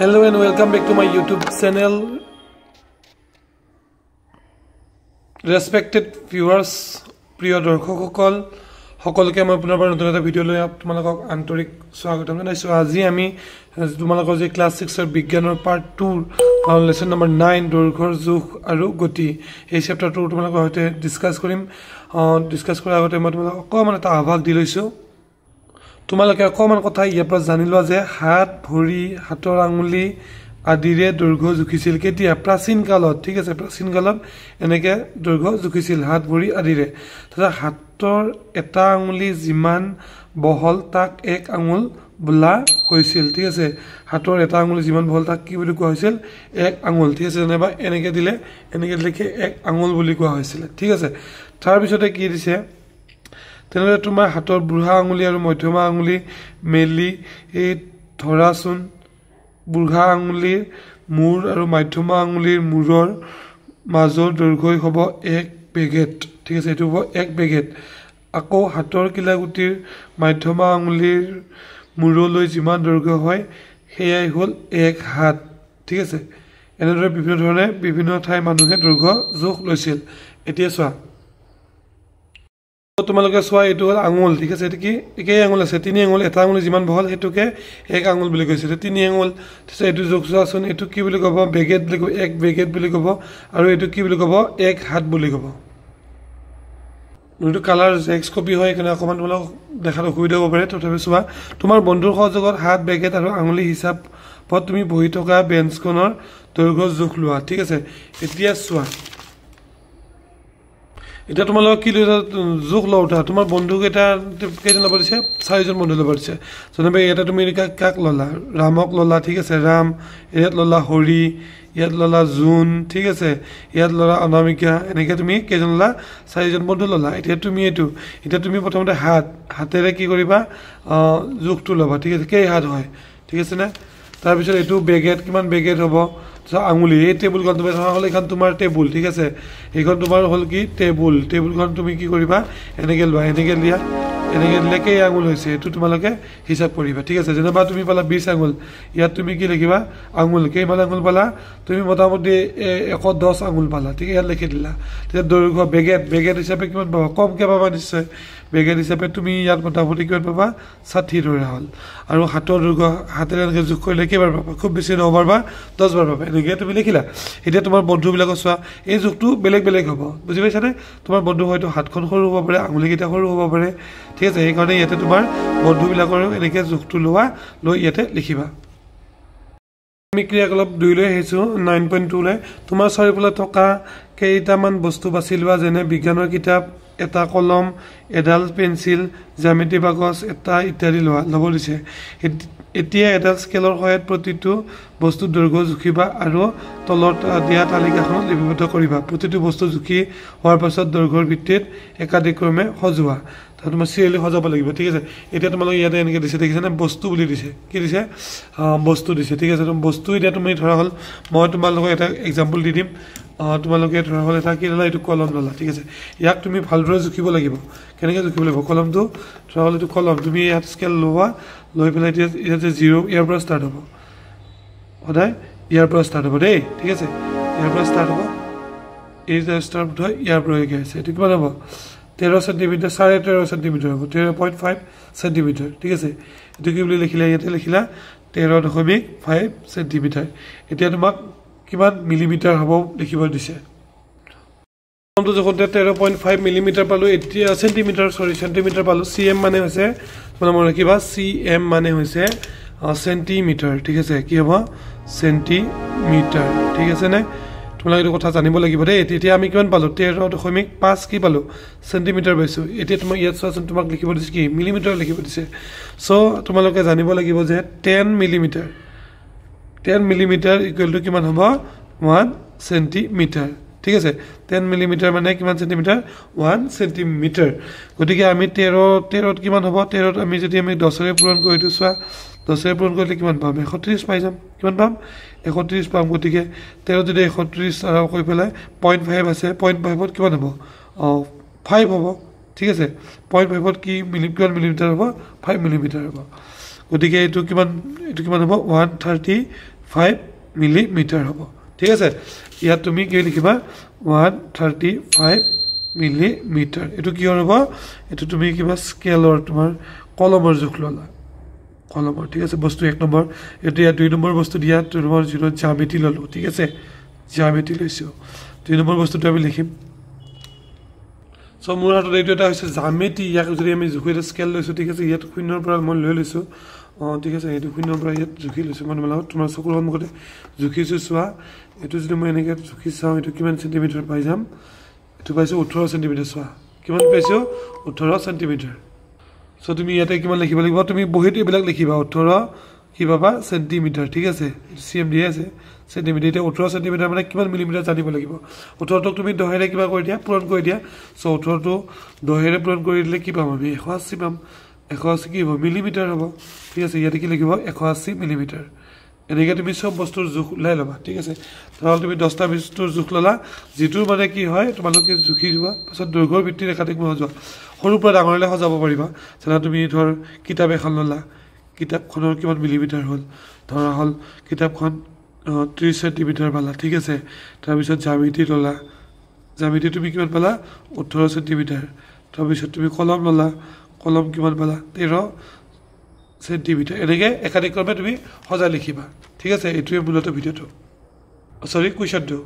Hello and welcome back to my YouTube channel. Respected viewers, প্রিয় দৰ্শকসকল সকলোকে মই পুনৰবাৰ নতুন এটা ভিডিঅ লৈ আপোনালোকক আন্তৰিক স্বাগতম জনাইছো। আজি আমি তোমালোকৰ যে ক্লাস 6 ৰ বিজ্ঞানৰ পাৰ্ট 2 লেসন নম্বৰ 9 দৈৰ্ঘ্যৰ জোখ আৰু গতি এই চেপ্টাৰটো তোমালোকৰ সৈতে ডিসকাস কৰিম। ডিসকাস কৰাৰ আগতে মই তোমালোকক অকমান এটা আভাস দি লৈছো। তোমালোকে অকমান কথা ইয়াৰ পৰা জানিলো যে হাত ভৰি হাতৰ আঙুলি আদিৰে দৈৰ্ঘ্য জুখিছিল কেতিয়া প্ৰাচীন কালত। ঠিক আছে, প্ৰাচীন কালত এনেকে দৈৰ্ঘ্য জুখিছিল হাত ভৰি আদিৰে। তথা হাতৰ এটা আঙুলি যিমান বহল তাক এক আঙুল বোলা হৈছিল। ঠিক আছে, হাতৰ এটা আঙুলি যিমান বহল তাক কি বুলি কোৱা হৈছিল এক আঙুল। ঠিক আছে, যেনেবা এনেকে দিলে এক আঙুল বুলি কোৱা হৈছিল। ঠিক আছে, তাৰ পিছতে কি দিছে তেনেহলে তোমাৰ হাতৰ বুঢ়া আঙুলি আৰু মধ্যমা আঙুলি মেলি এই ধৰাচোন বুঢ়া আঙুলিৰ মূৰ আৰু মধ্যমা আঙুলিৰ মূৰৰ মাজৰ দৈৰ্ঘ্য হ'ব 1 বেগেট। ঠিক আছে, এইটো হ'ব 1 বেগেট। আকৌ হাতৰ কিলাগুটিৰ মধ্যমা আঙুলিৰ মূৰলৈ যিমান দৈৰ্ঘ্য হয় সেয়াই হ'ল 1 হাত। ঠিক আছে, এনেদৰে বিভিন্ন ধৰণে বিভিন্ন ঠাই মানুহে দৈৰ্ঘ্য জোখ লৈছিল। এতিয়া চোৱা তোমালোকে চোৱা এইটো হ'ল আঙুল। ঠিক আছে, এটো কি একেই আঙুল আছে 3 আঙুল। এটা আঙুলি যিমান বহল হেতুকে 1 আঙুল বুলি কৈছিল। 3 আঙুল ঠিক এইটো যোগ চোৱাচোন এইটো কি বুলি ক'ব বেগেট বুলি ক'ব 1 বেগেট বুলি ক'ব আৰু এইটো কি বুলি ক'ব 1 হাত বুলি ক'ব। দুটো কালাৰ এক্স কপি হয় এখানে অকমান তোমালোক দেখাত অসুবিধা হ'ব পাৰে। তথাপি চোৱা তোমাৰ বন্ধুৰ সহযোগত হাত বেগেট আৰু আঙুলি হিচাপত তুমি বহি থকা বেঞ্চখনৰ দৈৰ্ঘ্য জোখ লোৱা। ঠিক আছে, এতিয়া চোৱা এটা তোমালোক কি জোখ লওঁতা তোমাৰ বন্ধুকেইটা কেইজন ল'ব দিছে 4জন বন্ধু ল'ব দিছে। যেনেবা এটা তুমি কাক ল'লা ৰামক ল'লা। ঠিক আছে, ৰাম ইয়াত ল'লা হৰি ইয়াত ল'লা জুন। ঠিক আছে, ইয়াত ল'লা অনামিকা এনেকে তুমি কেইজন ল'লা 4জন বন্ধু ল'লা। এতিয়া তুমি এতিয়া তুমি প্ৰথমতে হাতেৰে কি কৰিবা জোখটো ল'বা। ঠিক আছে, কেই হাত হয় ঠিক আছে না। তাৰপিছত এইটো বেগেট কিমান বেগেট হ'ব আঙুলি এই টেবুলখন তুমি ধৰা হ'ল এইখন তোমাৰ টেবুল। ঠিক আছে, এইখন তোমাৰ হ'ল কি টেবুলখন তুমি কি কৰিবা এনেকে লোৱা এনেকে দিলে কেই আঙুল হৈছে এইটো তোমালোকে হিচাপ কৰিবা। ঠিক আছে, যেনেবা তুমি পালা 20 আঙুল ইয়াত তুমি কি লিখিবা আঙুল কেইমান আঙুল পালা তুমি মোটামুটি 110 আঙুল পালা। ঠিক ইয়াত লিখি দিলা। তেতিয়া দৈৰ্ঘ্য বেগেট হিচাপে কিমান পাবা কমকে পাবা নিশ্চয়। বেগেট হিচাপে তুমি ইয়াত মোটামুটি কিমান পাবা 60 ধৰা হ'ল। আৰু হাতৰ দৈৰ্ঘ্য হাতেৰে এনেকে জোখ কৰিলে কেইবাৰ পাবা খুব বেছি 9 বাৰ বা 10 বাৰ পাবা। এনেকে তুমি লিখিলা। এতিয়া তোমাৰ বন্ধুবিলাকক চোৱা এই জোখটো বেলেগ বেলেগ হ'ব। বুজি পাইছানে? তোমাৰ বন্ধু হয়তো হাতখন সৰু হ'ব পাৰে আঙুলিকেইটা সৰু হ'ব পাৰে। ঠিক আছে, সেইকাৰণে ইয়াতে তোমাৰ বন্ধুবিলাকৰো এনেকে জোখটো লৈ ইয়াতে লিখিবা। আমি ক্ৰিয়াকলাপ 2 লৈ আহিছোঁ 9.2 লৈ। তোমাৰ চাৰিওফালে থকা কেইটামান বস্তু বাছি লোৱা যেনে বিজ্ঞানৰ কিতাপ এটা কলম এডাল পেঞ্চিল জ্যামিতি বাকচ এটা ইত্যাদি ল'ব দিছে। এতিয়া এডাল স্কেলৰ সহায়ত প্ৰতিটো বস্তুৰ দৈৰ্ঘ্য জুখিবা আৰু তলত দিয়া তালিকাখনত লিপিবদ্ধ কৰিবা। প্ৰতিটো বস্তু জুখি হোৱাৰ পাছত দৈৰ্ঘ্যৰ ভিত্তিত একাধিক্ৰমে সজোৱা। তোমাৰ চিৰিয়েলি সজাব লাগিব। ঠিক আছে, এতিয়া তোমালোকে ইয়াতে এনেকে দিছে দেখিছানে বস্তু বুলি দিছে। কি দিছে বস্তু দিছে। ঠিক আছে, বস্তু এতিয়া তুমি ধৰা হ'ল মই তোমালোকক এটা এক্সাম্পল দি দিম। তোমালোকে ধৰা হ'ল এটা কি ল'লা এইটো কলম ল'লা। ঠিক আছে, ইয়াক তুমি ভালদৰে জুখিব লাগিব। কেনেকৈ জুখিব লাগিব কলমটো ধৰা হ'ল এইটো কলম তুমি ইয়াত স্কেল লোৱা লৈ পেলাই এতিয়া ইয়াতে 0 ইয়াৰ পৰা ষ্টাৰ্ট হ'ব সদায় ইয়াৰ পৰা ষ্টাৰ্ট হ'ব দেই। ঠিক আছে, ইয়াৰ পৰা ষ্টাৰ্ট হ'ব এই যে ষ্টাৰ্ট হয় ইয়াৰ পৰা গৈ আছে এইটো কিমান হ'ব 13 সেন্টিমিটাৰ 13.5 সেন্টিমিটাৰ হ'ব 13.5 সেন্টিমিটাৰ। ঠিক আছে, এইটো কি বুলি লিখিলা ইয়াতে লিখিলা 13.5 সেন্টিমিটাৰ। এতিয়া তোমাক কিমান মিলিমিটাৰ হ'ব লিখিব দিছে। যখন 13.5 মিলিমিটাৰ পালো এতিয়া সেন্টিমিটাৰ পালো। cm মানে হৈছে মানে মনে ৰাখিবা cm মানে হৈছে সেন্টিমিটাৰ। ঠিক আছে, কি হ'ব সেন্টিমিটাৰ। ঠিক আছে নে তোমালোকে এইটো কথা জানিব লাগিব দেই। এতিয়া আমি কিমান পালো 13.5 কি পালো সেন্টিমিটাৰ পাইছো। এতিয়া তোমাক ইয়াত চোৱাচোন তোমাক লিখিব দিছে কি মিলিমিটাৰ লিখিব দিছে। সো তোমালোকে জানিব লাগিব যে 10 মিলিমিটাৰ ইকুৱেল টু কিমান হ'ব 1 সেন্টিমিটাৰ। ঠিক আছে, 10 মিলিমিটাৰ মানে কিমান সেন্টিমিটাৰ 1 সেন্টিমিটাৰ। গতিকে আমি 13ত কিমান হ'ব 13ত আমি যদি আমি 10ৰে পূৰণ কৰি দিওঁ চোৱা 10ৰে পূৰণ কৰিলে কিমান পাম 130 পাই যাম। কিমান পাম 130 পাম। গতিকে 13 যদি 130 কৰি পেলাই 0.5 আছে 0.5ত কিমান হ'ব 5 হ'ব। ঠিক আছে, 0.5ত কিমান মিলিমিটাৰ হ'ব 5 মিলিমিটাৰ হ'ব। গতিকে এইটো কিমান হ'ব 130 135 মিলিমিটাৰ হ'ব ঠিক আছে ইয়াত তুমি কি লিখিবা 135 মিলিমিটাৰ এটো কি হ'ব এটো তুমি কিবা স্কেলৰ তোমাৰ কলমৰ জোখ ললা কলমৰ ঠিক আছে বস্তু 1 নম্বৰ এতিয়া 2 নম্বৰ বস্তু দিয়া তোমাৰ জিৰ জ্যামিতি ললো ঠিক আছে জ্যামিতি লৈছো 2 নম্বৰ বস্তুটো আমি লিখিম সো মোৰ হাতত এইটো এটা হৈছে জ্যামিতি ইয়াক যদি আমি জোখেৰে স্কেল লৈছো ঠিক আছে ইয়াত 0 ৰ পৰা মই লৈ লৈছো ঠিক আছে এইটো 0 ৰ পৰা ইয়াত জুখি লৈছো মানে মানে তোমাৰ চকুৰ সন্মুখতে জুখিছো চোৱা এটো যদি মই এনেকে জুখি চাও এটো কিমান সেন্টিমিটাৰ পাই যাম এটো পাইছো 18 সেন্টিমিটাৰ চোৱা কিমান পাইছো 18 সেন্টিমিটাৰ সো তুমি ইয়াতে কিমান লিখিব লাগিব তুমি বহিত এবিলাক লিখিবা 18 কি বাবা সেন্টিমিটাৰ ঠিক আছে সিএম দি আছে সেন্টিমিটাৰ 18 সেন্টিমিটাৰ মানে কিমান মিলিমিটাৰ জানিব লাগিব 18 টক তুমি দহেৰে কিবা কৰি দিয়া পূৰণ কৰি দিয়া সো 18 টো দহেৰে পূৰণ কৰি দিলে কি পাম আমি 180 পাম 180 কি হ'ব মিলিমিটাৰ হ'ব ঠিক আছে ইয়াতে কি লিখিব 180 মিলিমিটাৰ এনেকে তুমি সব বস্তুৰ জোখ লাই লবা ঠিক আছে তাহলে তুমি 10টা বস্তুৰ জোখ ললা জিটোৰ মানে কি হয় তোমালোকে জুখি দিবা পাছত দৈৰ্ঘ্যৰ ভিত্তিত ৰেখাটিক মহজোৱা সৰু পৰা ডাঙৰলে সজাব পাৰিবা যেনে তুমি ধৰ কিতাপ এখন ললা কিতাপখনৰ কিমান মিলিমিটাৰ হ'ল ধৰা হ'ল কিতাপখন 30 সেন্টিমিটাৰ পালা ঠিক আছে তাৰ পিছত জ্যামিতি ললা জ্যামিতি তুমি কিমান পালা 18 সেন্টিমিটাৰ তাৰ পিছত তুমি কলম ললা কলম কিমান পালা 13 সেন্টিমিটাৰ এনেকে একাধিক ক্ৰমে তুমি সজাই লিখিবা ঠিক আছে এটোৱে মূলত ভিডিওটো সৰি কুৱেশ্যনটো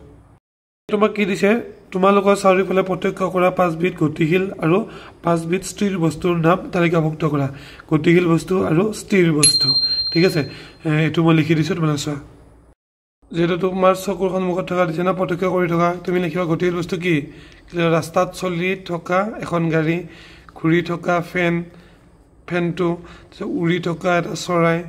তোমাক কি দিছে তোমালোকৰ চাৰিওফালে প্ৰত্যক্ষ কৰা 5 বিধ গতিশীল আৰু 5 বিধ স্থিৰ বস্তুৰ নাম তালিকাভুক্ত কৰা গতিশীল বস্তু আৰু স্থিৰ বস্তু ঠিক আছে এটো মই লিখি দিছো তোমালোকে চোৱা যেটো তোমাৰ চকুৰ সন্মুখত থকা দিছে না প্ৰত্যক্ষ কৰি থকা তুমি লিখিবা গতিশীল বস্তু কি ৰাস্তাত চলি থকা এখন গাড়ী ঘূৰি থকা ফেনটো উৰি থকা এটা চৰাই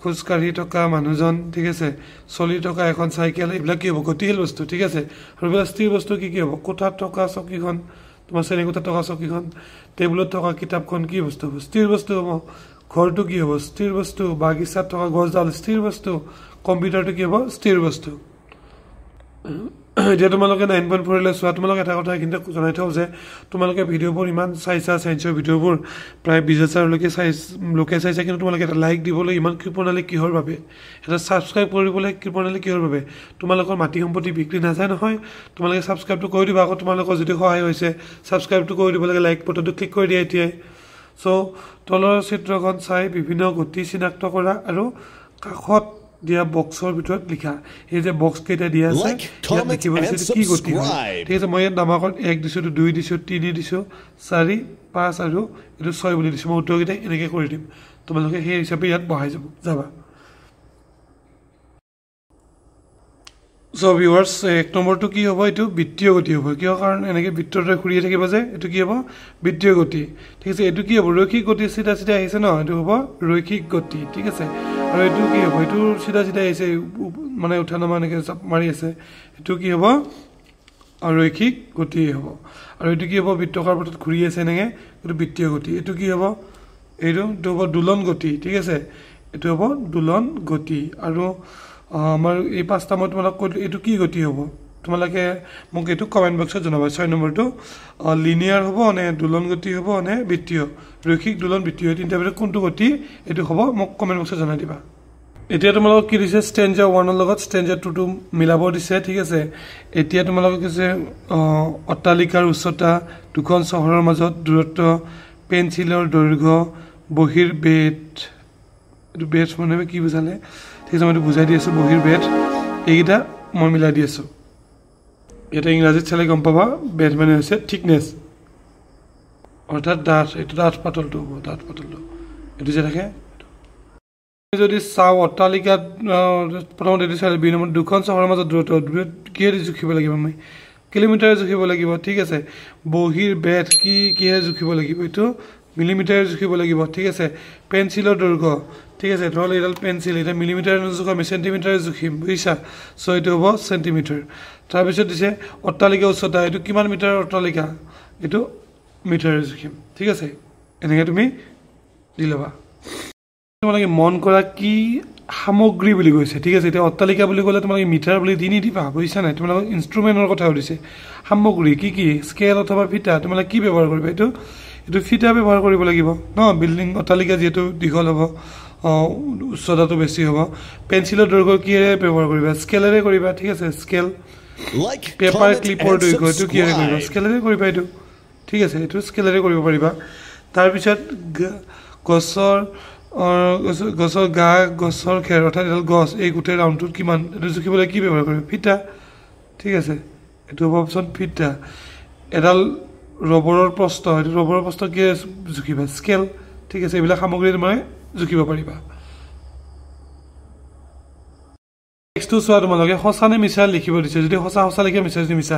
খোজকাঢ়ি থকা মানুহজন ঠিক আছে চলি থকা এখন সাইকেল এইবিলাক কি হ'ব গতিশীল বস্তু ঠিক আছে আৰু স্থিৰ বস্তু কি হ'ব কোঠাত থকা চকীখন তোমাৰ শ্ৰেণী কোঠাত থকা চকীখন টেবুলত থকা কিতাপখন কি বস্তু হ'ব স্থিৰ বস্তু হ'ব ঘৰটো কি হ'ব স্থিৰ বস্তু বাগিচাত থকা গছডাল স্থিৰ বস্তু কম্পিউটাৰটো কি হ'ব স্থিৰ বস্তু যে তোমালোকে 9.4 লে চোৱা তোমালোকে এটা কথা কিন্তু জনাই থও যে তোমালোকে ভিডিওবোৰ ইমান চাইছা সায়েন্সৰ ভিডিওবোৰ প্ৰায় 20000 লোকে চাইছা কিন্তু তোমালোকে এটা লাইক দিবলৈ ইমান কৃপণালী কিহৰ বাবে এটা সাবস্ক্ৰাইব কৰিবলৈ কৃপণালী কিহৰ বাবে তোমালোকৰ মাটি সম্পত্তি বিক্ৰী নাযায় নহয় তোমালোকে সাবস্ক্ৰাইবটো কৰি দিবা আকৌ তোমালোকৰ যদি সহায় হৈছে সাবস্ক্ৰাইবটো কৰি দিব লাগে লাইক বটনটো ক্লিক কৰি দিয়া এতিয়া সো তলৰ চিত্ৰখন চাই বিভিন্ন গতি চিনাক্ত কৰা আৰু কাখত দিয়া বক্সৰ ভিতৰত লিখা এই যে বক্স কেইটা দিয়া আছে ইয়াত লিখিব আছে কি গতি হয় ঠিক আছে মই নামাকত 1 দিছো 2 দিছো 3 দিছো 4 5 আৰু এটো 6 বুলি দিছো মই উত্তৰকেইটা এনেকৈ কৰি দিম তোমালোকে সেই হিচাপে ইয়াত বহাই যাবা সো ভিউয়াৰ্স এক নম্বৰটো কি হ'ব এটো বৃত্তীয় গতি হ'ব কিয় কাৰণ এনেকৈ বৃত্তৰে ঘূৰিয়ে থাকিব যে এটো কি হ'ব বৃত্তীয় গতি ঠিক আছে এটো কি হ'ব ৰৈখিক গতি সিধা সিধা আহিছে ন এটো হ'ব ৰৈখিক গতি ঠিক আছে আৰু এটো কি হ'ব এটো সিধা সিধা আহিছে মানে উঠানামা এনেকৈ মাৰি আছে এটো কি হ'ব ৰৈখিক গতি হ'ব আৰু এটো কি হ'ব বৃত্তাকাৰ পথত ঘূৰি আছে এনেকৈ এটো বৃত্তীয় গতি এটো কি হ'ব এটো হ'ব দোলন গতি ঠিক আছে এটো হ'ব দোলন গতি আৰু আমাৰ এই পাঁচটা মই তোমাক কৈ এটো কি গতি হ'ব তোমালোকে মোক এটো কমেন্ট বক্সত জনাবা 6 নম্বৰটো লিনিয়াৰ হ'ব নে দোলন গতি হ'ব নে বৃত্তীয় ৰৈখিক দোলন বৃত্তীয় তিনটা ভিতৰত কোনটো গতি এটো হ'ব মোক কমেন্ট বক্সত জনাই দিবা এতিয়া তোমালোকক কি দিছে স্ট্যাঞ্জা 1 ৰ লগত স্ট্যাঞ্জা 2 টো মিলাব দিছে ঠিক আছে এতিয়া তোমালোকক কৈছে অট্টালিকাৰ উচ্চতা দুখন চহৰৰ মাজত দূৰত্ব পেন্সিলৰ দৈৰ্ঘ্য বহিৰ বেট এটো বেট মানে কি বুজালে ঠিক আছে মই বুজাই দি আছো বহিৰ বেট এইটা মই মিলাই দি আছো এটা ইংৰাজীত চালে গম পাবা বেট মানে হৈছে থিকনেস অৰ্থাৎ ডাঠ এটো ডাঠ পাতলটো হ'ব ডাঠ পাতলটো এটো যে থাকে যদি চাও অট্টালিকাত প্ৰথমতে এটো চালে 2 নম্বৰ দুখন চহৰৰ মাজত দূৰত্ব কি জুখিব লাগিব মই কিলোমিটাৰ জুখিব লাগিব ঠিক আছে বহিৰ বেট কি জুখিব লাগিব এটো মিলিমিটাৰ জুখিব লাগিব ঠিক আছে পেন্সিলৰ দৈৰ্ঘ্য ঠিক আছে ধৰলে এডাল পেন্সিল এটা মিলিমিটাৰ জুখা আমি সেন্টিমিটাৰ জুখিম বুজিছা সো এটো হ'ব সেন্টিমিটাৰ তাৰ পিছত দিছে অট্টালিকা উচ্চতা এটো কিমান মিটাৰ অট্টালিকা এটো মিটাৰ জুখিম ঠিক আছে এনেকৈ তুমি দিলবা তোমালোকে মন কৰা কি সামগ্ৰী বুলি কৈছে ঠিক আছে এটা অট্টালিকা বুলি ক'লে তোমালোকে মিটাৰ বুলি দি নিদিবা বুজিছা নাই তোমালোকে ইনস্ট্ৰুমেন্টৰ কথা কৈছে সামগ্ৰী কি স্কেল অথবা ফিটা তোমালোকে কি ব্যৱহাৰ কৰিবা এটো ফিটা ব্যৱহাৰ কৰিব লাগিব ন বিল্ডিং অট্টালিকা যেটো দীঘল হ'ব উচ্চতাটো বেছি হ'ব পেঞ্চিলৰ দৈৰ্ঘ্য কিৰে ব্যৱহাৰ কৰিবা স্কেলেৰে কৰিবা ঠিক আছে স্কেল পেপাৰ ক্লিপৰ দৈৰ্ঘ্য এটো কিৰে কৰিবা স্কেলেৰে কৰিবা এটো ঠিক আছে এটো স্কেলেৰে কৰিব পাৰিবা তাৰ পিছত গছৰ গা গছৰ খেৰ অৰ্থাৎ এডাল গছ এই গোটেই ৰাউণ্ডটোত কিমান এটো জুখিবলৈ কি ব্যৱহাৰ কৰিবা ফিটা ঠিক আছে এটো হ'ব অপচন ফিটা এডাল ৰবৰৰ প্ৰস্থ এটো ৰবৰৰ প্ৰস্থ কি জুখিবা স্কেল ঠিক আছে এইবিলাক সামগ্ৰী তুমি জুখিব পাৰিবা নেক্সট চোৱা তোমালোকে হসানে মিছা লিখিব দিছে যদি হসা লিখে মিছা যদি মিছা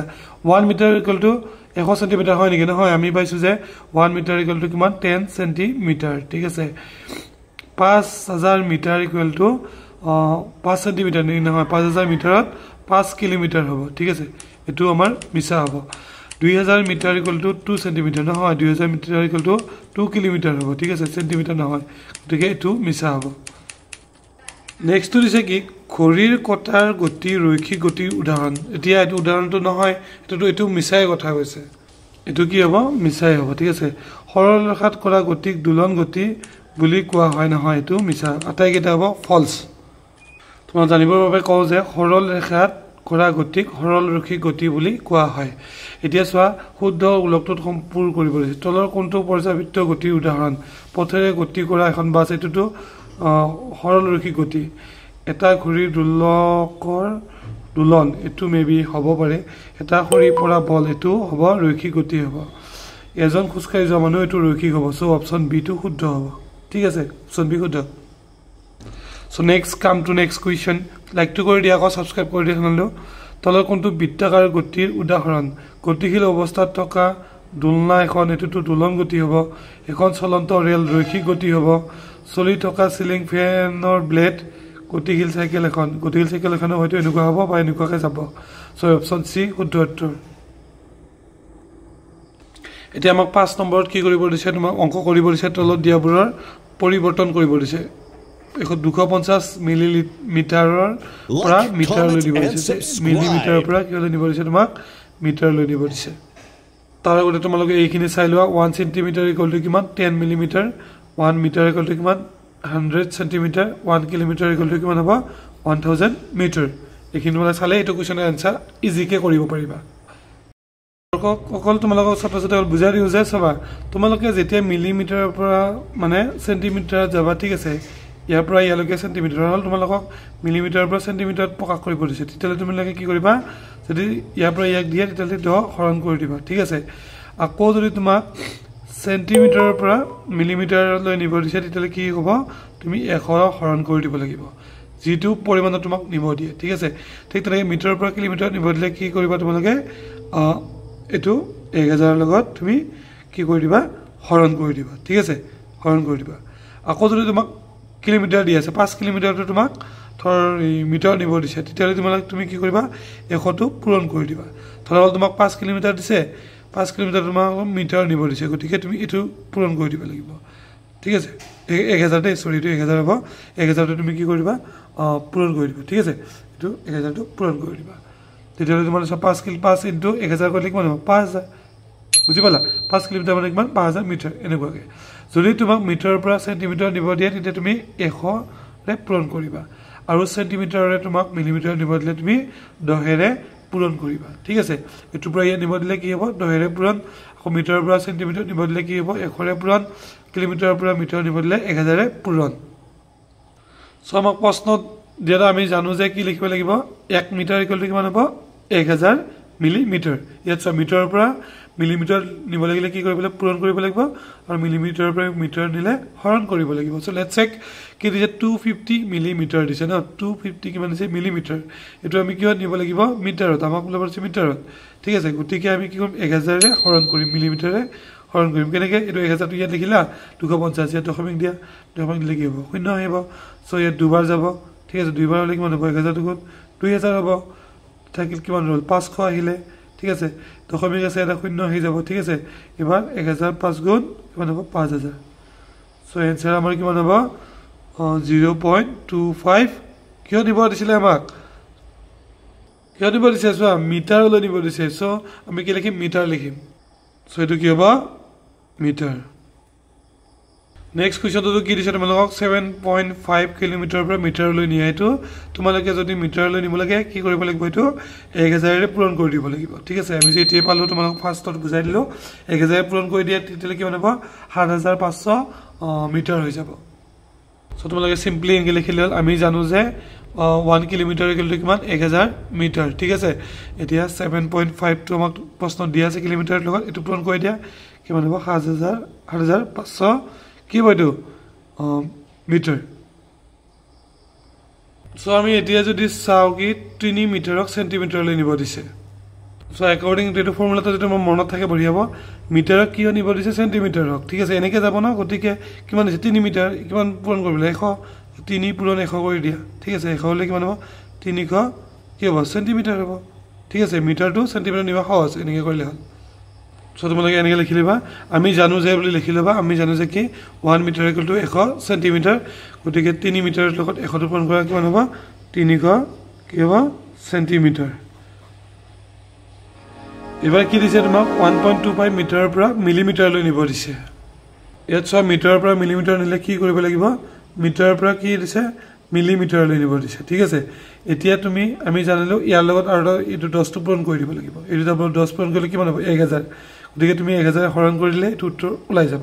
1 মিটাৰ ইকুৱেল টু 100 সেন্টিমিটাৰ হয় নেকি নহয় আমি পাইছো যে 1 মিটাৰ ইকুৱেল টু কিমান 10 সেন্টিমিটাৰ ঠিক আছে 5000 মিটাৰ ইকুৱেল টু 5 সেন্টিমিটাৰ নহয় 5000 মিটাৰত 5 কিলোমিটাৰ হ'ব ঠিক আছে এটো আমাৰ মিছা হ'ব 2000 মিটাৰ ইকুৱেল টু 2 সেন্টিমিটাৰ নহয় 2000 মিটাৰ ইকুৱেল টু 2 কিলোমিটাৰ হ'ব ঠিক আছে সেন্টিমিটাৰ নহয় গতিকে এটো মিছা হ'ব নেক্সট দিছে কি ঘড়ীৰ কটাৰ গতি ৰৈখিক গতিৰ উদাহৰণ এতিয়া এটো উদাহৰণটো নহয় এটো মিছাই কথা কৈছে এটো কি হ'ব মিছাই হ'ব ঠিক আছে সৰল ৰেখাত কৰা গতিক দুলন গতি বুলি কোৱা হয় নহয় এটো মিছা আটাইকেইটা হ'ব ফলছ তোমাৰ জানিবৰ বাবে কওঁ যে সৰল ৰেখাত কৰা গতিক সৰল ৰৈখিক গতি বুলি কোৱা হয় এতিয়া চোৱা শুদ্ধ গোলকটোত সম্পূৰ্ণ কৰিব লাগে তলৰ কোনটো পৰ্যাবৃত্ত গতিৰ উদাহৰণ পথেৰে গতি কৰা এখন বাছ এটোটো সৰল ৰৈখিক গতি এটা ঘড়ীৰ দুলকৰ দুলন এটো মেবি হ'ব পাৰে এটা ঘড়ী পৰা বল এটো হ'ব ৰৈখিক গতি হ'ব এজন খুচকাই যোৱা মানুহ এটো ৰৈখিক হ'ব সো অপচন বি টো শুদ্ধ হ'ব ঠিক আছে অপচন বি শুদ্ধ so next come to next question like to কৰি দিয়া আকৌ সাবস্ক্ৰাইব কৰি দিয়া চলালো তলৰ কোনটো বৃত্তাকাৰ গতিৰ উদাহৰণ গতিশীল অৱস্থাত থকা দুলনা এখন এটোটো দুলন গতি হ'ব এখন চলন্ত ৰেল ৰৈখিক গতি হ'ব চলি থকা সিলিং ফেনৰ ব্লেড গতিশীল সাইকেল এখন হয়তো এনেকুৱা হ'ব বা এনেকুৱাকৈ যাব সো অপচন সি শুদ্ধ উত্তৰ এতিয়া আমাক 5 নম্বৰত কি কৰিব দিছে তোমাক অংক কৰিব দিছে তলত দিয়াবোৰৰ পৰিৱৰ্তন কৰিব দিছে 250 মিলিমিটাৰৰ পৰা মিটাৰলৈ দিব দিছে মিলিমিটাৰৰ পৰা কিলৈ নিব দিছে তোমাক মিটাৰলৈ নিব দিছে তাৰ আগতে তোমালোকে এইখিনি চাই লোৱা 1 সেন্টিমিটাৰ ইকুৱেল টু কিমান 10 মিলিমিটাৰ 1 মিটাৰ ইকুৱেল টু কিমান 100 সেন্টিমিটাৰ 1 কিলোমিটাৰ ইকুৱেল টু কিমান হ'ব 1000 মিটাৰ এইখিনি মানে চালে এটো কোৱেশ্চনৰ আনসাৰ ইজিকে কৰিব পাৰিবা অকল তোমালোকক ছাত্ৰ-ছাত্ৰীসকল বুজাই দিও যে চাবা তোমালোকে যেতিয়া মিলিমিটাৰৰ পৰা মানে সেন্টিমিটাৰ যাবা ঠিক আছে ইয়াৰ পৰা ইয়ালৈকে সেন্টিমিটাৰ হল তোমালোকক মিলিমিটাৰৰ পৰা সেন্টিমিটাৰত প্ৰকাশ কৰিব দিছে তেতিয়ালে তোমালোকে কি কৰিবা যদি ইয়াৰ পৰা ইয়াক দিয়া তেতিয়ালে 10 হৰণ কৰি দিবা ঠিক আছে আকৌ যদি তোমাক সেন্টিমিটাৰৰ পৰা মিলিমিটাৰলৈ নিব দিছে তেতিয়ালে কি হ'ব তুমি 100 হৰণ কৰি দিব লাগিব যেটো পৰিমাণত তোমাক নিব দিয়ে ঠিক আছে ঠিক তেনেকৈ মিটাৰৰ পৰা কিলোমিটাৰ নিব দিলে কি কৰিবা তোমালোকে এটো 1000 লগত তুমি কি কৰি দিবা হৰণ কৰি দিবা ঠিক আছে হৰণ কৰি দিবা আকৌ যদি তোমাক কিলোমিটাৰ দি আছে 5 কিলোমিটাৰটো তোমাক ধৰ মিটাৰ নিব দিছে তেতিয়ালে তুমি কি কৰিবা 100 টো পূৰণ কৰি দিবা ধৰল তোমাক 5 কিলোমিটাৰ দিছে 5 কিলোমিটাৰ তোমাক মিটাৰ নিব দিছে গতিকে তুমি এটো পূৰণ কৰি দিব লাগিব ঠিক আছে 1000 দে সৰি এটো 1000 হ'ব 1000 টো তুমি কি কৰিবা পূৰণ কৰি দিবা ঠিক আছে এটো 1000 টো পূৰণ কৰি দিবা তেতিয়ালে তোমাৰ 5 কিলো 5 ইনটু 1000 কৰিলে কিমান হ'ব 5000 বুজি পালা 5 কিলোমিটাৰ মানে কিমান 5000 মিটাৰ এনেকুৱাকে যদি তোমাক মিটাৰৰ পৰা সেন্টিমিটাৰ নিব দিয়ে তেতিয়া তুমি 100 ৰে পূৰণ কৰিবা আৰু সেন্টিমিটাৰৰে তোমাক মিলিমিটাৰ নিব দিলে তুমি 10 ৰে পূৰণ কৰিবা ঠিক আছে এটো পৰা ইয়া নিব দিলে কি হ'ব 10 ৰে পূৰণ আকৌ মিটাৰৰ পৰা সেন্টিমিটাৰ নিব দিলে কি হ'ব 100 ৰে পূৰণ কিলোমিটাৰৰ পৰা মিটাৰ নিব দিলে 1000 ৰে পূৰণ সো আমাক প্ৰশ্ন যেটা আমি জানো যে কি লিখিব লাগিব 1 মিটাৰ ইকুৱেল টু কিমান হ'ব 1000 মিলিমিটাৰ ইয়াত মিটাৰৰ পৰা মিলিমিটাৰ নিব লাগিলে কি কৰিব লাগিব পূৰণ কৰিব লাগিব আৰু মিলিমিটাৰৰ পৰা মিটাৰ নিলে হৰণ কৰিব লাগিব সো লেটস চেক কি দিছে 250 মিলিমিটাৰ দিছে না 250 কিমান দিছে মিলিমিটাৰ এটো আমি কিহত নিব লাগিব মিটাৰত আমাক বলা আছে মিটাৰত ঠিক আছে গতিকে আমি কি কৰিম 1000 ৰে হৰণ কৰিম মিলিমিটাৰে হৰণ কৰিম কেনেকৈ এটো 1000 টো ইয়াত লিখিলা 250 ইয়াত দশমিক দিয়া দশমিক দিলে কি হ'ব শূন্য আহিব সো ইয়াত দুবাৰ যাব ঠিক আছে দুইবাৰ হলে কিমান হ'ব 1000 টো 2000 হ'ব থাকিল কিমান ৰল 500 আহিলে ঠিক আছে দশমিক আছে এটা শূন্য হৈ যাব ঠিক আছে এবাৰ 1005 গুণ কিমান হ'ব 5000 সো এনসাৰ আমাৰ কিমান হ'ব 0.25 কিয় দিব দিছিলে আমাক কিয় দিব দিছে সো মিটাৰলৈ দিব দিছে সো আমি কি লিখিম মিটাৰ লিখিম সো এটো কি হ'ব মিটাৰ নেক্সট কুৱেশ্যনটো কি দিছে তোমালোকক 7.5 কিলোমিটাৰৰ পৰা মিটাৰলৈ নিয়া এইটো তোমালোকে যদি মিটাৰলৈ নিব লাগে কি কৰিব লাগিব এইটো 1000 ৰে পূৰণ কৰি দিব লাগিব ঠিক আছে আমি যে এতিয়া পালো তোমালোক ফাৰ্ষ্টত বুজাই দিলো 1000 ৰে পূৰণ কৰি দিয়া তেতিয়ালে কি হ'ব 7500 মিটাৰ হৈ যাব সো তোমালোকে সিম্পলি এনেকৈ লিখিলে হ'ল আমি জানো যে 1 কিলোমিটাৰ ইকুৱেল টু কিমান 1000 মিটাৰ ঠিক আছে এতিয়া 7.5 টো আমাক প্ৰশ্ন দিয়া আছে কিলোমিটাৰৰ লগত এটো পূৰণ কৰি দিয়া কিমান হ'ব 7500 কি বইটো মিটাৰ সো আমি এতিয়া যদি চাও কি 3 মিটাৰক সেন্টিমিটাৰলৈ নিব দিছে সো অ্যাকৰ্ডিং টু এই ফৰ্মুলাটা যদি মোৰ মনত থাকে বঢ়িয়া হ'ব মিটাৰক কিয় নিব দিছে সেন্টিমিটাৰক ঠিক আছে এনেকৈ যাব না গতিকে কিমান দিছে 3 মিটাৰ কিমান পূৰণ কৰিবলৈ 100 3 পূৰণ 100 কৰি দিয়া ঠিক আছে 100 হলে কিমান হ'ব 300 কি হ'ব সেন্টিমিটাৰ হ'ব ঠিক আছে মিটাৰটো সেন্টিমিটাৰ নিবা সহজ এনেকৈ কৰিলে হ'ল সো তোমালোকে এনেকৈ লিখি লবা আমি জানো যে বুলি লিখি লবা আমি জানো যে কি 1 মিটাৰ ইকুৱেল টু 100 সেন্টিমিটাৰ গতিকে 3 মিটাৰৰ লগত 100 টো পূৰণ কৰা কিমান হ'ব 300 কি হ'ব সেন্টিমিটাৰ এবাৰ কি দিছে তোমাক 1.25 মিটাৰৰ পৰা মিলিমিটাৰলৈ নিব দিছে ইয়াত সব মিটাৰৰ পৰা মিলিমিটাৰ নিলে কি কৰিব লাগিব মিটাৰৰ পৰা কি দিছে মিলিমিটাৰলৈ নিব দিছে ঠিক আছে এতিয়া তুমি আমি জানিলো ইয়াৰ লগত আৰু এটো 10 টো পূৰণ কৰি দিব লাগিব এটো ডাবল 10 পূৰণ কৰিলে কিমান হ'ব 1000 গতিকে তুমি 1000 হৰণ কৰিলে এটো উত্তৰ ওলাই যাব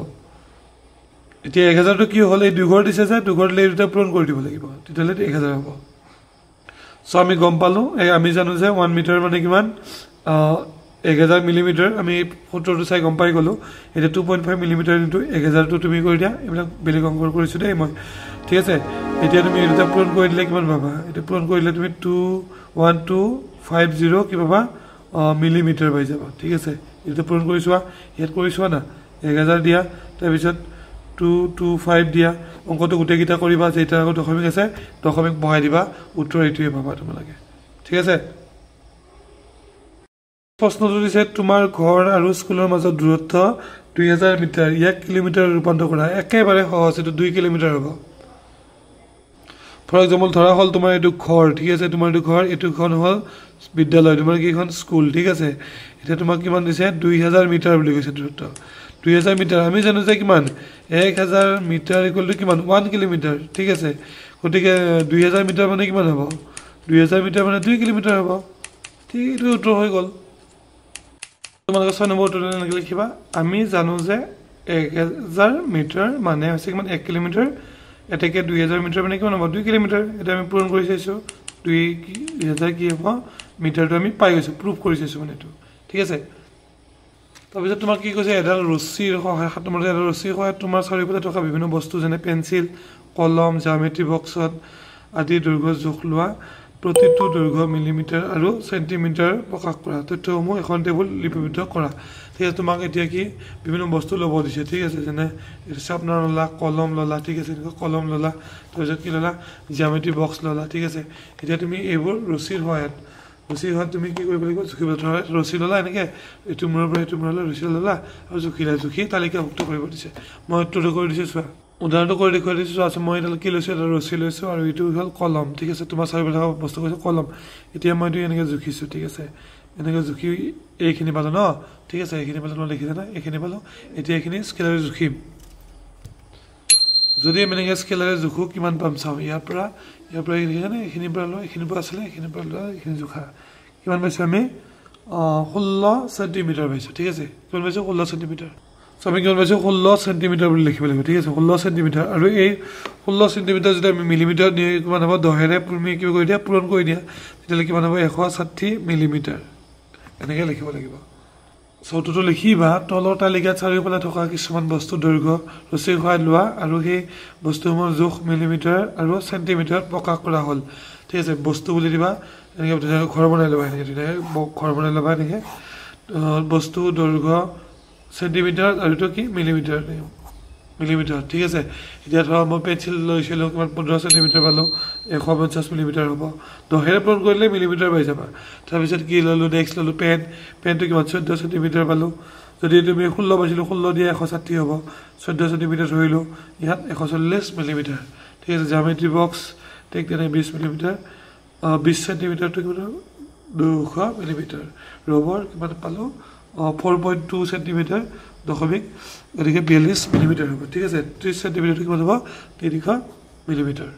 এতিয়া 1000 টো কি হ'ল এই দুঘৰ দিছে যে দুঘৰ দিলে এটো পূৰণ কৰি দিব লাগিব তেতিয়ালে 1000 হ'ব সো আমি গম পালো আমি জানো যে 1 মিটাৰ মানে কিমান 1000 মিলিমিটাৰ আমি ফটোটো চাই গম পাই গলো এটা 2.5 মিলিমিটাৰ ইনটু 1000 টো তুমি কৰি দিয়া এইবিলাক বেলেগ অংক কৰিছো দেই মই ঠিক আছে এতিয়া তুমি এটা পূৰণ কৰি দিলে কিমান পাবা এটা পূৰণ কৰিলে তুমি 21250 কি পাবা মিলিমিটাৰ পাই যাবা ঠিক আছে এটা পূৰণ কৰিছোৱা ইয়াত কৰিছোৱা না 1000 দিয়া তাৰ পিছত 225 দিয়া অংকটো গুটে গিটা কৰিবা যেটা দশমিক আছে দশমিক বহাই দিবা উত্তৰ এইটোৱে পাবা তোমালোকে ঠিক আছে প্ৰশ্নটো দিছে তোমাৰ ঘৰ আৰু স্কুলৰ মাজত দূৰত্ব 2000 মিটাৰ ইয়াক কিলোমিটাৰ ৰূপান্তৰ কৰা একেবাৰে সহজ এটো 2 কিলোমিটাৰ হ'ব ফৰ এক্সাম্পল ধৰা হল তোমাৰ এটো ঘৰ ঠিক আছে তোমাৰ এটো ঘৰ এটো খন হল বিদ্যালয় তোমাৰ কিখন স্কুল ঠিক আছে এটা তোমাক কিমান দিছে 2000 মিটাৰ বুলি কৈছে দূৰত্ব 2000 মিটাৰ আমি জানো যে কিমান 1000 মিটাৰ ইকুৱেল টু কিমান 1 কিলোমিটাৰ ঠিক আছে গতিকে 2000 মিটাৰ মানে কিমান হ'ব 2000 মিটাৰ মানে 2 কিলোমিটাৰ হ'ব ঠিক এইটো উত্তৰ হৈ গল তোমালোকে 6 নম্বৰটো এনেকৈ লিখিবা আমি জানো যে 1000 মিটাৰ মানে হৈছে কিমান 1 কিলোমিটাৰ এটাকে 2000 মিটাৰ মানে কিমান হ'ব 2 কিলোমিটাৰ এটা আমি পূৰণ কৰি চাইছো 2000 কি হ'ব মিটাৰটো আমি পাই গৈছো প্ৰুফ কৰি চাইছো মানে এটো ঠিক আছে তাৰপিছত তোমাক কি কৈছে এডাল ৰছীৰ সহায়ত তোমালোকে এডাল ৰছীৰ সহায়ত তোমাৰ চাৰিওফালে থকা বিভিন্ন বস্তু যেনে পেন্সিল কলম জ্যামিতি বক্সত আদি দৈৰ্ঘ্য জোখ লোৱা প্ৰতিটো দৈৰ্ঘ্য মিলিমিটাৰ আৰু সেন্টিমিটাৰ প্ৰকাশ কৰা তথ্যসমূহ এখন টেবুল লিপিবদ্ধ কৰা ঠিক আছে তোমাক এতিয়া কি বিভিন্ন বস্তু ল'ব দিছে ঠিক আছে যেনে শাৰ্পনাৰ ললা কলম ললা ঠিক আছে কলম ললা তাৰপিছত কি ললা জ্যামিতি বক্স ললা ঠিক আছে এতিয়া তুমি এইবোৰ ৰছীৰ সহায়ত তুমি কি কৰিব লাগিব জুখিব ধৰা ৰছী ললা এনেকে এটো মূৰৰ পৰা এটো মূৰলৈ ৰছী ললা আৰু জুখি তালিকাভুক্ত কৰিব দিছে মই উত্তৰ কৰি দিছো চোৱা উদাহৰণটো কৰি দেখুৱাই দিছো আছে মই এটা কি লৈছো এটা ৰছী লৈছো আৰু এইটো হ'ল কলম ঠিক আছে তোমাৰ চাৰিওফালে থকা বস্তু কৈছে কলম এতিয়া মই এনেকে জুখিছো ঠিক আছে এনেকে জুখি এইখিনি পালো ন ঠিক আছে এইখিনি পালো মই লিখি জানা এইখিনি পালো এতিয়া এইখিনি স্কেলাৰে জুখিম যদি আমি এনেকে স্কেলাৰে জুখো কিমান পাম চাও ইয়াৰ পৰা এইখিনি পৰা লয় এইখিনি পৰা আসলে এইখিনি পৰা লয় এইখিনি জুখা কিমান পাইছো আমি 16 সেন্টিমিটাৰ পাইছো ঠিক আছে কিমান পাইছো 16 সেন্টিমিটাৰ সো আমি কিমান পাইছো 16 সেন্টিমিটাৰ বুলি লিখিব লাগিব ঠিক আছে 16 সেন্টিমিটাৰ আৰু এই 16 সেন্টিমিটাৰ যদি আমি মিলিমিটাৰ নিয়ে কিমান হ'ব 10 ৰে তুমি কি কৰি দিয়া পূৰণ কৰি দিয়া তেতিয়ালে কিমান হ'ব 160 মিলিমিটাৰ এনেকৈ লিখিব লাগিব সৌটোটো লিখিবা তলৰ তালিকাত চাৰিওফালে থকা কিছুমান বস্তু দৈৰ্ঘ্য ৰছীৰ সহায়ত লোৱা আৰু সেই বস্তুসমূহৰ জোখ মিলিমিটাৰ আৰু সেন্টিমিটাৰত প্ৰকাশ কৰা হ'ল ঠিক আছে বস্তু বুলি দিবা এনেকৈ ঘৰ বনাই লবা এনেকৈ ঘৰ বনাই লবা এনেকৈ বস্তু দৈৰ্ঘ্য সেন্টিমিটাৰ আৰু তো কি মিলিমিটাৰ ঠিক আছে এতিয়া ধৰা মই পেন্সিল লৈছিলো কিমান 15 সেন্টিমিটাৰ পালো 150 মিলিমিটাৰ হ'ব 10 ৰে পূৰণ কৰিলে মিলিমিটাৰ পাই যাবা তাৰপিছত কি ললো নেক্সট ললো পেনটো কিমান 14 সেন্টিমিটাৰ পালো যদি তুমি 16 পাইছিলো 16 দিয়ে 160 হ'ব 14 সেন্টিমিটাৰ ধৰিলো ইয়াত 140 মিলিমিটাৰ ঠিক আছে জ্যামিতি বক্স ঠিক তেনে 20 মিলিমিটাৰ 20 সেন্টিমিটাৰ তো কিমান 200 মিলিমিটাৰ ৰবৰ কিমান পালো 4.2 সেন্টিমিটাৰ দশমিক গতিকে 42 মিলিমিটাৰ হ'ব ঠিক আছে 30 সেন্টিমিটাৰ কিমান হ'ব 300 মিলিমিটাৰ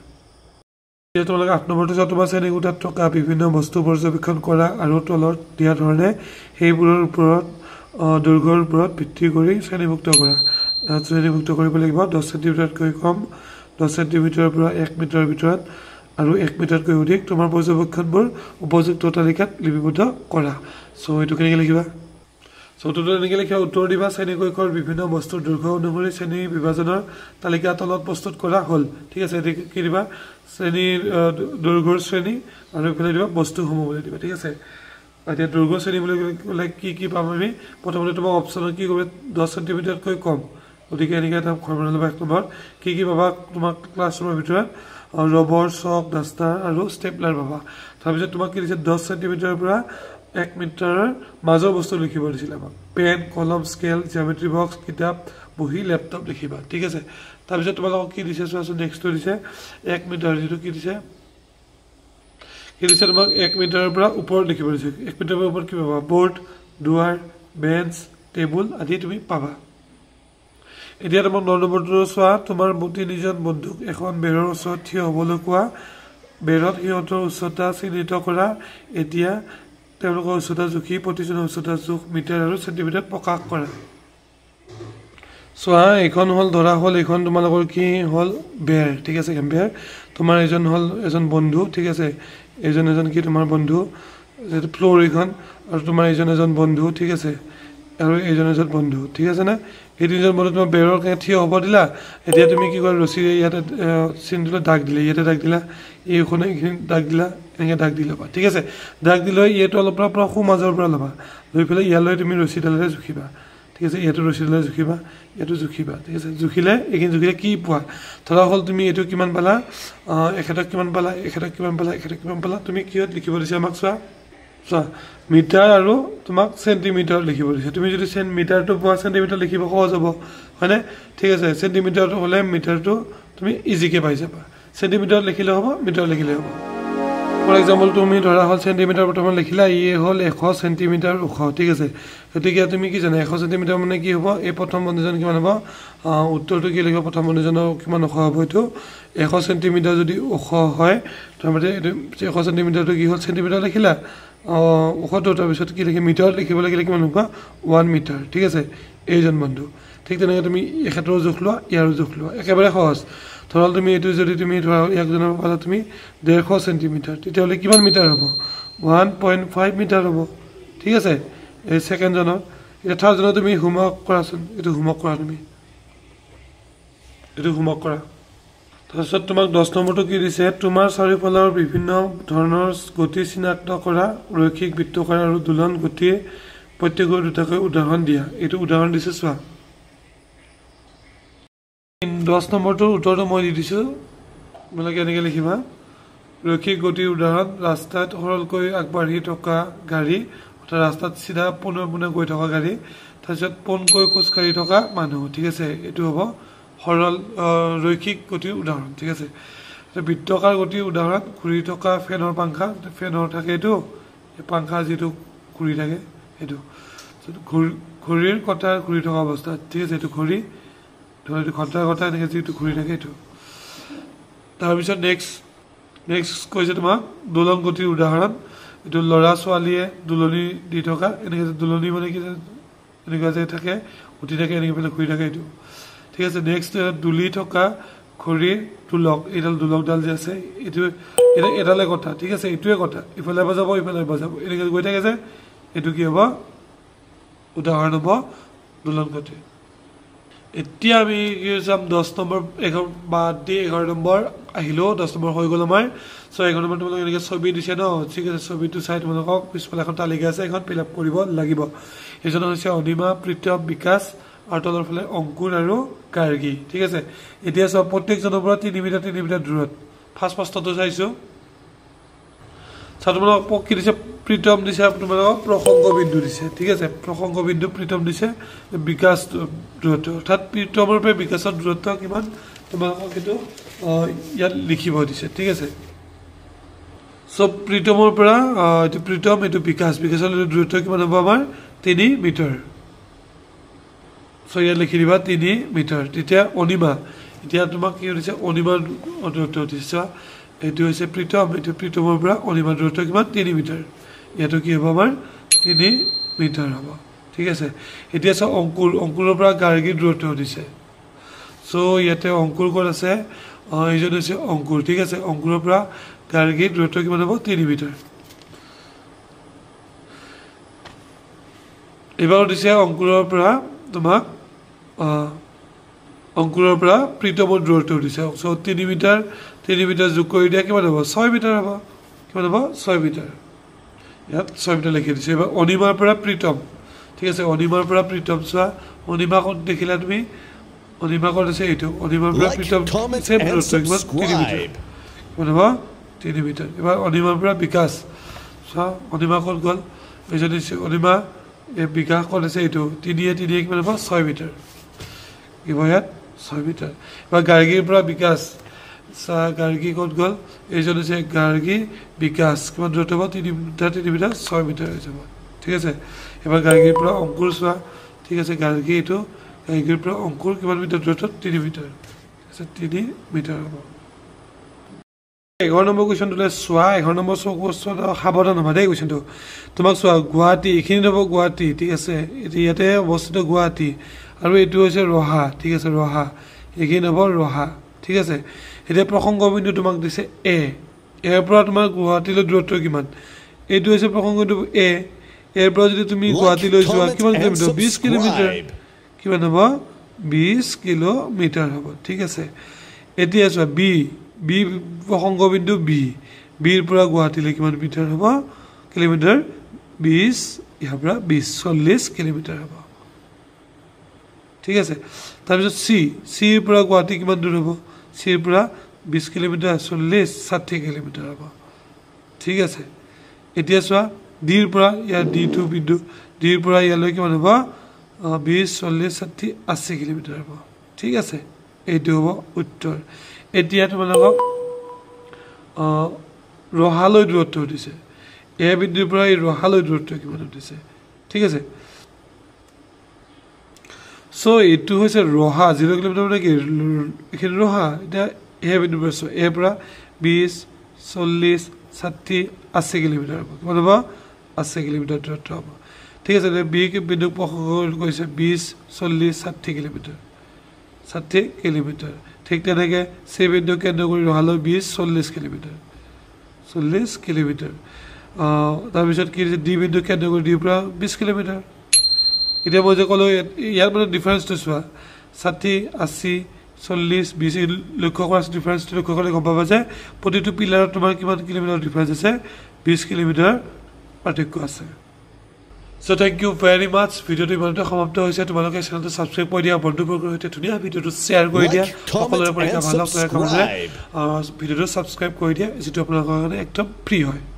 এতিয়া তোমালোকে 8 নম্বৰটো চাওঁ তোমাৰ শ্ৰেণী কোঠাত থকা বিভিন্ন বস্তু পৰ্যবেক্ষণ কৰা আৰু তলত দিয়া ধৰণে সেইবোৰৰ ওপৰত দৈৰ্ঘ্যৰ ওপৰত ভিত্তি কৰি শ্ৰেণীভুক্ত কৰা শ্ৰেণীভুক্ত কৰিব লাগিব 10 সেন্টিমিটাৰতকৈ কম 10 সেন্টিমিটাৰৰ পৰা 1 মিটাৰৰ ভিতৰত আৰু 1 মিটাৰতকৈ অধিক তোমাৰ পৰ্যবেক্ষণবোৰ উপযুক্ত তালিকাত লিপিবদ্ধ কৰা সো এটো কেনেকৈ লিখিবা সো তো এনেকৈ লিখিবা উত্তৰ দিবা শ্ৰেণী কক্ষৰ বিভিন্ন বস্তুৰ দৈৰ্ঘ্য অনুসৰি শ্ৰেণী বিভাজনৰ তালিকা তলত প্ৰস্তুত কৰা হ'ল ঠিক আছে এটো কি দিবা শ্ৰেণীৰ দৈৰ্ঘ্যৰ শ্ৰেণী আৰু এফালে দিবা বস্তুসমূহ বুলি দিবা ঠিক আছে এতিয়া দৈৰ্ঘ্য শ্ৰেণী বুলি ক'লে কি পাম আমি প্ৰথমতে তোমাৰ অপচনত কি কৰিব 10 সেন্টিমিটাৰতকৈ কম গতিকে এনেকৈ এটা ফৰ্মুলা ল'বা এক নম্বৰ কি পাবা তোমাৰ ক্লাছৰুমৰ ভিতৰত ৰবৰ চক ডাষ্টাৰ আৰু ষ্টেপলাৰ পাবা তাৰপিছত তোমাক কি দিছে 10 সেন্টিমিটাৰৰ পৰা 1 মিটাৰৰ মাজৰ বস্তু লিখিব দিছিল আমাক পেন কলম স্কেল জিওমেট্ৰি বক্স কিতাপ বহি ল্যাপটপ লিখিবা ঠিক আছে তাৰপিছত তোমালোকক কি দিছে চোৱাচোন নেক্সটটো দিছে 1 মিটাৰ যেটো কি দিছে তোমাক 1 মিটাৰৰ পৰা ওপৰত লিখিব দিছে 1 মিটাৰৰ পৰা ওপৰত কি পাবা বোৰ্ড দুৱাৰ বেঞ্চ টেবুল আদি তুমি পাবা এতিয়া তোমাৰ 9 নম্বৰটো চোৱা তোমাৰ তিনিজন বন্ধুক এখন বেৰৰ ওচৰত থিয় হ'বলৈ কোৱা বেৰত সিহঁতৰ উচ্চতা চিহ্নিত কৰা এতিয়া তেওঁলোকৰ উচ্চতা জুখি প্ৰতিজনৰ উচ্চতা জুখ মিটাৰ আৰু সেন্টিমিটাৰ প্ৰকাশ কৰা চোৱা এখন হল ধৰা হল এখন তোমালোকৰ কি হল বেৰ ঠিক আছে বেৰ তোমাৰ এজন বন্ধু ঠিক আছে এজন কি তোমাৰ বন্ধু যেটো ফ্লোৰ এখন আৰু তোমাৰ এজন বন্ধু ঠিক আছে আৰু এজন বন্ধু ঠিক আছে না এই দুজন বন্ধু তোমাৰ বেৰৰ কাষত থিয় হ'ব দিলা এতিয়া তুমি কি কৰা ৰছী ইয়াতে চিনটো দাগ দিলা ইয়াতে দাগ দিলা এইখনে দাগ দিলা এনেকৈ দাগ দি ল'বা ঠিক আছে দাগ দিলৈ ইয়াটো অলপ পৰা মাজৰ পৰা ল'বা লৈ পেলাই ইয়ালৈ তুমি ৰছীডালেৰে জুখিবা ঠিক আছে ইয়াটো ৰছীডালেৰে জুখিবা ইয়াটো জুখিবা ঠিক আছে জুখিলে এইখিনি জুখিলে কি পোৱা ধৰা হ'ল তুমি এইটো কিমান পালা এখেতক কিমান পালা এখেতক কিমান পালা এখেতক কিমান পালা তুমি কিহত লিখিব দিছে আমাক চোৱা মিটাৰ আৰু তোমাক সেন্টিমিটাৰ লিখিব দিছে তুমি যদি মিটাৰটো পোৱা সেন্টিমিটাৰ লিখিব সহজ হ'ব হয়নে ঠিক আছে সেন্টিমিটাৰটো হ'লে মিটাৰটো তুমি ইজিকে পাই যাবা সেন্টিমিটাৰ লিখিলে হ'ব মিটাৰ লিখিলে হ'ব ফৰ এক্সাম্পল তুমি ধৰা হল সেন্টিমিটাৰ প্ৰথমে লিখিলা ইয়ে হল 100 সেন্টিমিটাৰ ওখ ঠিক আছে গতিকে তুমি কি জানা 100 সেন্টিমিটাৰ মানে কি হ'ব এই প্ৰথম বন্ধুজন কিমান হ'ব উত্তৰটো কি লিখিব প্ৰথম বন্ধুজনৰ কিমান ওখ হ'ব এটো 100 সেন্টিমিটাৰ যদি ওখ হয় তাৰমানে 100 সেন্টিমিটাৰটো কি হল সেন্টিমিটাৰ লিখিলা ওখটো তাৰপিছত কি লিখি মিটাৰ লিখিব লাগিলে কিমান হ'ব 1 মিটাৰ ঠিক আছে এইজন বন্ধু ঠিক তেনেকৈ তুমি এখেতৰ জোখ লোৱা ইয়াৰ জোখ লোৱা একেবাৰে সহজ ধৰা তুমি এটো যদি তুমি ধৰা একজনৰ পালা তুমি 150 সেন্টিমিটাৰ তেতিয়াহলে কিমান মিটাৰ হ'ব 1.5 মিটাৰ হ'ব ঠিক আছে এই সেকেন্ড জনৰ এটা থাৰ্ড জনৰ তুমি হোমৱৰ্ক কৰাচোন এটো হোমৱৰ্ক কৰা তুমি এটো হোমৱৰ্ক কৰা তাৰপিছত তোমাক 10 নম্বৰটো কি দিছে তোমাৰ চাৰিওফালৰ বিভিন্ন ধৰণৰ গতি চিনাক্ত কৰা ৰৈখিক বৃত্তাকাৰ আৰু দুলন গতি প্ৰত্যেকৰ দুটাকৈ উদাহৰণ দিয়া এটো উদাহৰণ দিছে চোৱা 10 নম্বৰটোৰ উত্তৰটো মই দি দিছো তোমালোকে এনেকৈ লিখিবা ৰৈখিক গতিৰ উদাহৰণ ৰাস্তাত সৰলকৈ আগবাঢ়ি থকা গাড়ী অথবা ৰাস্তাত সিধা পোনে গৈ থকা গাড়ী তাৰপিছত পোনকৈ খোজ কাঢ়ি থকা মানুহ ঠিক আছে এটো হ'ব সৰল ৰৈখিক গতিৰ উদাহৰণ ঠিক আছে বৃত্তাকাৰ গতিৰ উদাহৰণ ঘূৰি থকা ফেনৰ পাংখা ফেনৰ থাকে এটো পাংখা যেটো ঘূৰি থাকে এটো ঘড়ীৰ কটাৰ ঘূৰি থকা অৱস্থা ঠিক আছে এটো ঘড়ী ধৰি ঘটা এনেকৈ যেটো ঘূৰি থাকে এটো তাৰপিছত নেক্সট কৈছে তোমাক দোলন গতিৰ উদাহৰণ এটো লৰা ছোৱালীয়ে দুলনি দি থকা এনেকৈ দুলনি মানে কি এনেকৈ যে থাকে উঠি থাকে এনেকৈ পেলাই ঘূৰি থাকে এটো ঠিক আছে নেক্সট দুলি থকা ঘড়ীৰ দুলক এডাল দুলকডাল যে আছে এটা এডালে কথা ঠিক আছে এটোৱে কথা ইফালে বজাব এনেকৈ গৈ থাকে যে এটো কি হ'ব উদাহৰণ হ'ব দোলন গতি এতিয়া আমি কি যাম 10 নম্বৰ এখন বাদ দি 11 নম্বৰ আহিলো 10 নম্বৰ হৈ গ'ল আমাৰ সো 11 নম্বৰ তোমালোকে এনেকৈ ছবি দিছে ন ঠিক আছে ছবিটো চাই তোমালোকক পিছফালে এখন তালিকা আছে এখন ফিল আপ কৰিব লাগিব এজন হৈছে অনিমা প্ৰীতম বিকাশ আৰু তলৰ ফালে অংকুৰ আৰু গাৰ্গী ঠিক আছে এতিয়া সব প্ৰত্যেকজনৰ পৰা 3 মিটাৰ দূৰত ফাৰ্ষ্ট প্ৰশ্নটো চাইছো ছাত্ৰসকলক কি দিছে প্ৰীতম দিছে আপোনালোকক প্ৰসংগ বিন্দু দিছে ঠিক আছে প্ৰসংগ বিন্দু প্ৰীতম দিছে বিকাশ দূৰত্ব অৰ্থাৎ প্ৰীতমৰ পৰা বিকাশৰ দূৰত্ব কিমান তোমালোকক এটো ইয়াত লিখিব দিছে ঠিক আছে সব প্ৰীতমৰ পৰা এটো প্ৰীতম এটো বিকাশৰ দূৰত্ব কিমান হ'ব আমাৰ 3 মিটাৰ সো ইয়াত লিখি দিবা 3 মিটাৰ তেতিয়া অনিমা এতিয়া তোমাক কি হৈছে অনিমাৰ দূৰত্ব দিছে এইটো হৈছে প্ৰীতম এইটো প্ৰীতমৰ পৰা অনিমাৰ দূৰত্ব কিমান 3 মিটাৰ ইয়াতো কি হ'ব আমাৰ 3 মিটাৰ হ'ব ঠিক আছে এতিয়া সো অংকুৰৰ পৰা গাৰ্গীৰ দূৰত্ব দিছে সো ইয়াতে অংকুৰ ক'ত আছে এইজন হৈছে অংকুৰ ঠিক আছে অংকুৰৰ পৰা গাৰ্গীৰ দূৰত্ব কিমান হ'ব 3 মিটাৰ এবাৰ দিছে অংকুৰৰ পৰা তোমাক অংকুৰৰ পৰা প্ৰীতমৰ দূৰত্ব দিছে সো 3 মিটাৰ যোগ কৰি দিয়া কিমান হ'ব 6 মিটাৰ হ'ব কিমান হ'ব 6 মিটাৰ ইয়াত 6 মিটাৰ লিখি দিছে এবাৰ অনিমাৰ পৰা প্ৰীতম ঠিক আছে অনিমাৰ পৰা প্ৰীতম চোৱা অনিমা কোন দেখিলা তুমি অনিমা কোন আছে এইটো অনিমাৰ পৰা প্ৰীতম সেম দূৰত্ব কিমান 3 মিটাৰ কিমান হ'ব 3 মিটাৰ এবাৰ অনিমাৰ পৰা বিকাশ চোৱা অনিমা কোন গ'ল এইজনী অনিমা এই বিকাশ কোন আছে এইটো 3 কিমান হ'ব 6 মিটাৰ কি হ'ব ইয়াত 6 মিটাৰ এবাৰ গাৰ্গীৰ পৰা বিকাশ চা গাৰ্গী কোন গ'ল এইজন হৈছে গাৰ্গী বিকাশ কিমান দূৰত্ব হ'ব 3 মিটাৰ 6 মিটাৰ হৈ যাব ঠিক আছে এবাৰ গাৰ্গীৰ পৰা অংকুৰ চোৱা ঠিক আছে গাৰ্গী এইটো গাৰ্গীৰ পৰা অংকুৰ কিমান মিটাৰ দূৰত্ব 3 মিটাৰ আছে 3 মিটাৰ হ'ব 11 নম্বৰ কোৱেশ্চনটো চোৱা 11 নম্বৰ কোৱেশ্চন সাৱধান হ'বা দেই কোৱেশ্চনটো তোমাক চোৱা গুৱাহাটী এইখিনি হ'ব গুৱাহাটী ঠিক আছে ইয়াতে অৱস্থিত গুৱাহাটী আৰু এইটো হৈছে ৰহা ঠিক আছে ৰহা এইখিনি হ'ব ৰহা ঠিক আছে এতিয়া প্ৰসংগ বিন্দু তোমাক দিছে এ এৰ পৰা তোমাৰ গুৱাহাটীলৈ দূৰত্ব কিমান এইটো হৈছে প্ৰসংগ বিন্দু এ এৰ পৰা যদি তুমি গুৱাহাটীলৈ যোৱা কিমান কিলোমিটাৰ 20 কিলোমিটাৰ কিমান হ'ব 20 কিলোমিটাৰ হ'ব ঠিক আছে এতিয়া চোৱা বি প্ৰসংগ বিন্দু বিৰ পৰা গুৱাহাটীলৈ কিমান মিটাৰ হ'ব কিলোমিটাৰ 20 ইয়াৰ পৰা 40 কিলোমিটাৰ হ'ব ঠিক আছে তাৰপিছত চিৰ পৰা গুৱাহাটী কিমান দূৰ হ'ব চিৰ পৰা 20 কিলোমিটাৰ 60 কিলোমিটাৰ হ'ব ঠিক আছে এতিয়া চোৱা ডিৰ পৰা ইয়াৰ ডি2 বিন্দু ডিৰ পৰা ইয়ালৈ কিমান হ'ব 20 40 60 80 কিলোমিটাৰ হ'ব ঠিক আছে এইটো হ'ব উত্তৰ এতিয়া তোমালোকক ৰহালৈ দূৰত্ব দিছে এ বিন্দুৰ পৰা এই ৰহালৈ দূৰত্ব কিমান দিছে ঠিক আছে সো এইটো হৈছে ৰহা 0 কিলোমিটাৰ মানে কি এখিনি ৰহা এটা এ বিন্দুৰ পৰা এ পৰা 20 40 60 80 কিলোমিটাৰ হ'ব কিমান হ'ব 80 কিলোমিটাৰ দূৰত্ব হ'ব ঠিক আছে বি বিন্দু প্ৰসংগ কৰিছে 20 40 60 কিলোমিটাৰ 60 কিলোমিটাৰ ঠিক তেনেকৈ চি বিন্দু কেন্দ্ৰ কৰি ৰহালৈ 20 40 কিলোমিটাৰ 40 কিলোমিটাৰ তাৰপিছত কি দিছে ডি বিন্দু কেন্দ্ৰ কৰি ডিৰ পৰা 20 কিলোমিটাৰ এতিয়া মই যে ক'লোঁ ইয়াৰ মানে ডিফাৰেঞ্চটো চোৱা 60 80 40 20 লক্ষ্য কৰা ডিফাৰেঞ্চটো লক্ষ্য কৰিলে গম পাবা যে প্ৰতিটো পিলাৰত তোমাৰ কিমান কিলোমিটাৰ ডিফাৰেঞ্চ আছে 20 কিলোমিটাৰ পাৰ্থক্য আছে সো থ্যাংক ইউ ভেৰি মাছ ভিডিঅ'টো ইমানতে সমাপ্ত হৈছে তোমালোকে চেনেলটো ছাবস্ক্ৰাইব কৰি দিয়া বন্ধুবৰ্গৰ সৈতে ধুনীয়া ভিডিঅ'টো শ্বেয়াৰ কৰি দিয়া সকলোৰে পৰীক্ষা ভাল হওক ভিডিঅ'টো ছাবস্ক্ৰাইব কৰি দিয়া যিটো আপোনালোকৰ কাৰণে একদম ফ্ৰী হয়